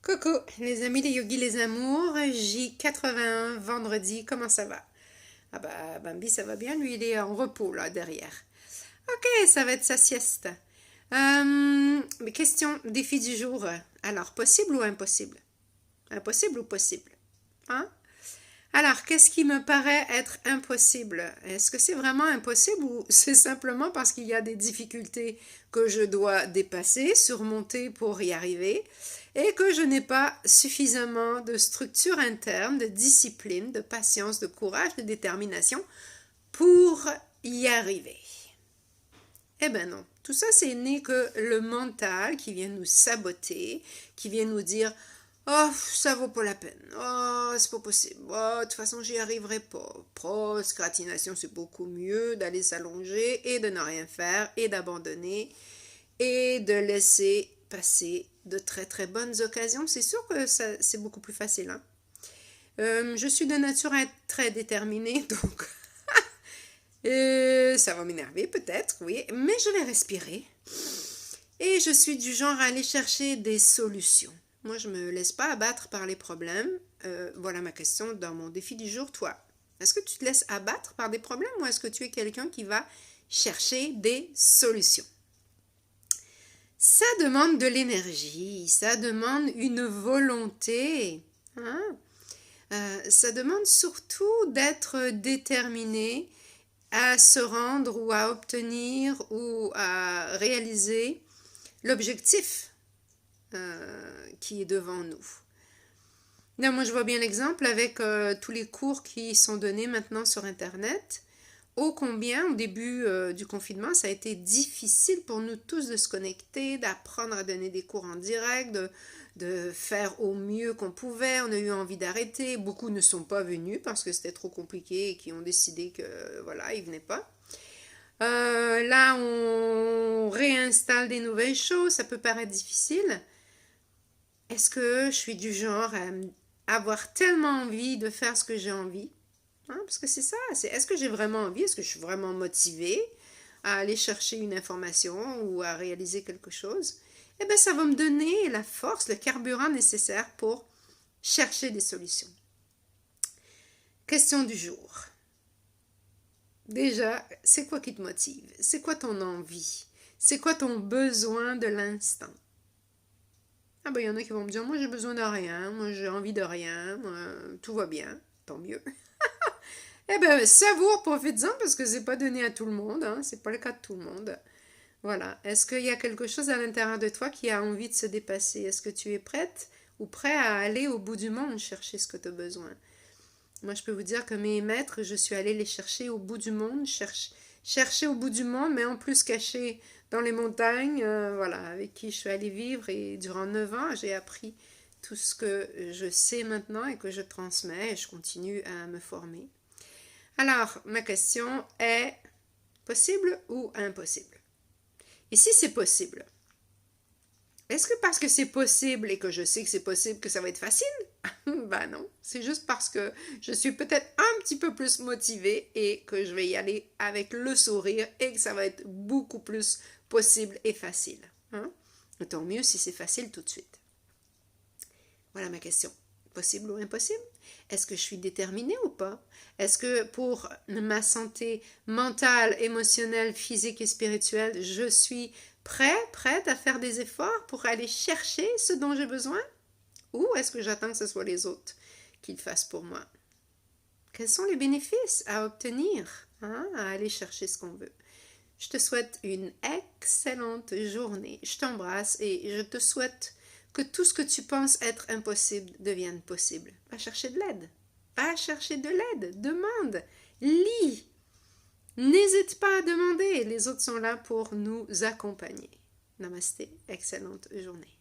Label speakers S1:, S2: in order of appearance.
S1: Coucou les amis des yogis les amours, J81 vendredi, comment ça va? Ah bah Bambi ça va bien, lui il est en repos là derrière. Ok, ça va être sa sieste. Mais question, défi du jour. Alors, possible ou impossible? Impossible ou possible? Hein? Alors, qu'est-ce qui me paraît être impossible? Est-ce que c'est vraiment impossible ou c'est simplement parce qu'il y a des difficultés que je dois dépasser, surmonter pour y arriver et que je n'ai pas suffisamment de structure interne, de discipline, de patience, de courage, de détermination pour y arriver? Eh ben non, tout ça c'est né que le mental qui vient nous saboter, qui vient nous dire oh, ça vaut pas la peine. Oh, c'est pas possible. Oh, de toute façon, j'y arriverai pas. Procrastination, c'est beaucoup mieux d'aller s'allonger et de ne rien faire et d'abandonner et de laisser passer de très très bonnes occasions. C'est sûr que c'est beaucoup plus facile. Hein? Je suis de nature à être très déterminée, donc ça va m'énerver peut-être, oui, mais je vais respirer. Et je suis du genre à aller chercher des solutions. Moi, je ne me laisse pas abattre par les problèmes. Voilà ma question dans mon défi du jour. Toi, est-ce que tu te laisses abattre par des problèmes ou est-ce que tu es quelqu'un qui va chercher des solutions? Ça demande de l'énergie, ça demande une volonté. Hein? Ça demande surtout d'être déterminé à se rendre ou à obtenir ou à réaliser l'objectif qui est devant nous. Là, moi, je vois bien l'exemple avec tous les cours qui sont donnés maintenant sur Internet. Ô combien, au début du confinement, ça a été difficile pour nous tous de se connecter, d'apprendre à donner des cours en direct, de faire au mieux qu'on pouvait. On a eu envie d'arrêter. Beaucoup ne sont pas venus parce que c'était trop compliqué et qui ont décidé que, voilà, ils ne venaient pas. Là, on réinstalle des nouvelles choses. Ça peut paraître difficile. Est-ce que je suis du genre à avoir tellement envie de faire ce que j'ai envie? Hein, parce que c'est ça, c'est est-ce que j'ai vraiment envie, est-ce que je suis vraiment motivée à aller chercher une information ou à réaliser quelque chose? Eh bien, ça va me donner la force, le carburant nécessaire pour chercher des solutions. Question du jour. Déjà, c'est quoi qui te motive? C'est quoi ton envie? C'est quoi ton besoin de l'instant? Ah ben, il y en a qui vont me dire, moi j'ai besoin de rien, moi j'ai envie de rien, moi, tout va bien, tant mieux. Eh bien, savoure, profites-en parce que c'est pas donné à tout le monde, hein, c'est pas le cas de tout le monde. Voilà. Est-ce qu'il y a quelque chose à l'intérieur de toi qui a envie de se dépasser? Est-ce que tu es prête ou prêt à aller au bout du monde chercher ce que tu as besoin? Moi, je peux vous dire que mes maîtres, je suis allée les chercher au bout du monde, chercher au bout du monde, mais en plus cachés dans les montagnes, voilà, avec qui je suis allée vivre et durant 9 ans, j'ai appris tout ce que je sais maintenant et que je transmets et je continue à me former. Alors, ma question est possible ou impossible? Et si c'est possible, est-ce que parce que c'est possible et que je sais que c'est possible que ça va être facile? Ben non, c'est juste parce que je suis peut-être un petit peu plus motivée et que je vais y aller avec le sourire et que ça va être beaucoup plus possible et facile. Hein? Tant mieux si c'est facile tout de suite. Voilà ma question. Possible ou impossible? Est-ce que je suis déterminée ou pas? Est-ce que pour ma santé mentale, émotionnelle, physique et spirituelle, je suis prête à faire des efforts pour aller chercher ce dont j'ai besoin? Ou est-ce que j'attends que ce soit les autres qui le fassent pour moi? Quels sont les bénéfices à obtenir, hein, à aller chercher ce qu'on veut? Je te souhaite une excellente journée. Je t'embrasse et je te souhaite que tout ce que tu penses être impossible devienne possible. Va chercher de l'aide. Va chercher de l'aide. Demande. Lis. N'hésite pas à demander. Les autres sont là pour nous accompagner. Namasté. Excellente journée.